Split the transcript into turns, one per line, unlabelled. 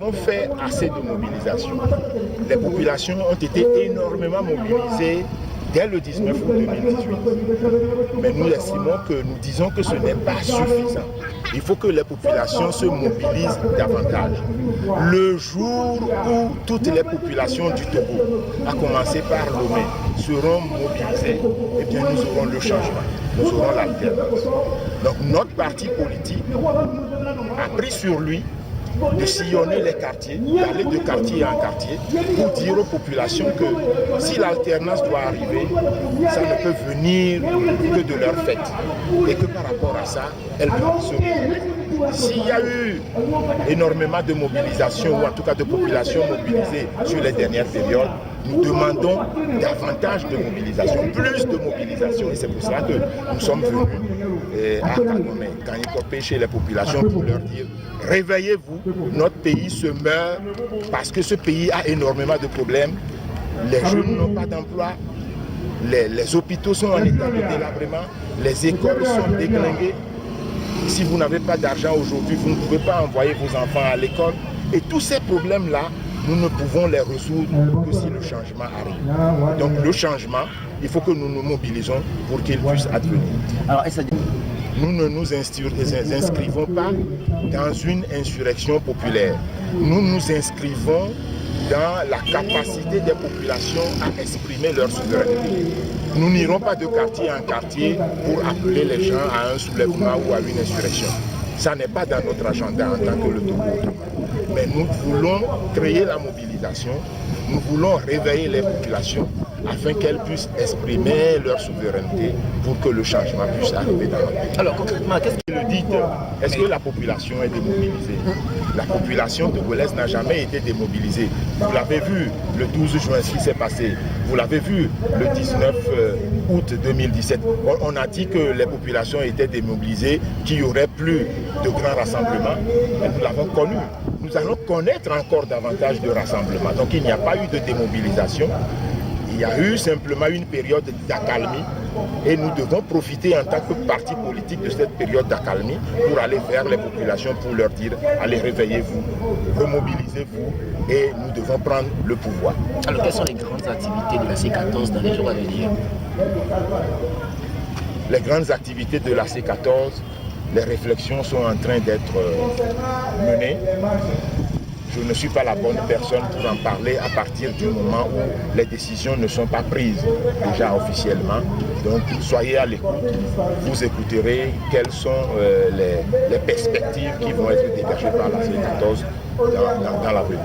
On fait assez de mobilisation. Les populations ont été énormément mobilisées dès le 19 août 2018. Mais nous estimons que nous disons que ce n'est pas suffisant. Il faut que les populations se mobilisent davantage. Le jour où toutes les populations du Togo, à commencer par Lomé, seront mobilisées, eh bien nous aurons le changement, nous aurons l'alternance. Donc notre parti politique a pris sur lui de sillonner les quartiers, d'aller de quartier en quartier pour dire aux populations que si l'alternance doit arriver, ça ne peut venir que de leur fait et que par rapport à ça, elles doivent se réunir. S'il y a eu énormément de mobilisation ou en tout cas de population mobilisée sur les dernières périodes, nous demandons davantage de mobilisation, plus de mobilisation. Et c'est pour cela que nous sommes venus à Kalomé, Kanyikopé, chez les populations pour leur dire réveillez-vous, notre pays se meurt parce que ce pays a énormément de problèmes. Les jeunes n'ont pas d'emploi, les hôpitaux sont en état de délabrement, les écoles sont déglinguées. Si vous n'avez pas d'argent aujourd'hui, vous ne pouvez pas envoyer vos enfants à l'école. Et tous ces problèmes-là, nous ne pouvons les résoudre que si le changement arrive. Donc le changement, il faut que nous nous mobilisons pour qu'il puisse advenir. Alors, nous ne nous inscrivons pas dans une insurrection populaire. Nous nous inscrivons dans la capacité des populations à exprimer leur souveraineté. Nous n'irons pas de quartier en quartier pour appeler les gens à un soulèvement ou à une insurrection. Ça n'est pas dans notre agenda en tant que le Togo. Mais nous voulons créer la mobilisation, nous voulons réveiller les populations afin qu'elles puissent exprimer leur souveraineté pour que le changement puisse arriver dans notre pays. Alors concrètement, qu'est-ce que vous dites? Est-ce que la population est démobilisée? La population togolaise n'a jamais été démobilisée. Vous l'avez vu le 12 juin, ce qui s'est passé. Vous l'avez vu le 19 août 2017. On a dit que les populations étaient démobilisées, qu'il n'y aurait plus de grands rassemblements. Mais nous l'avons connu. Nous allons connaître encore davantage de rassemblements. Donc il n'y a pas eu de démobilisation. Il y a eu simplement une période d'accalmie et nous devons profiter en tant que parti politique de cette période d'accalmie pour aller vers les populations, pour leur dire allez réveillez-vous, remobilisez-vous et nous devons prendre le pouvoir.
Alors quelles sont les grandes activités de la C14 dans les jours à venir?
Les grandes activités de la C14, les réflexions sont en train d'être menées. Je ne suis pas la bonne personne pour en parler à partir du moment où les décisions ne sont pas prises déjà officiellement. Donc soyez à l'écoute, vous écouterez quelles sont les perspectives qui vont être dégagées par la C14 dans l'avenir.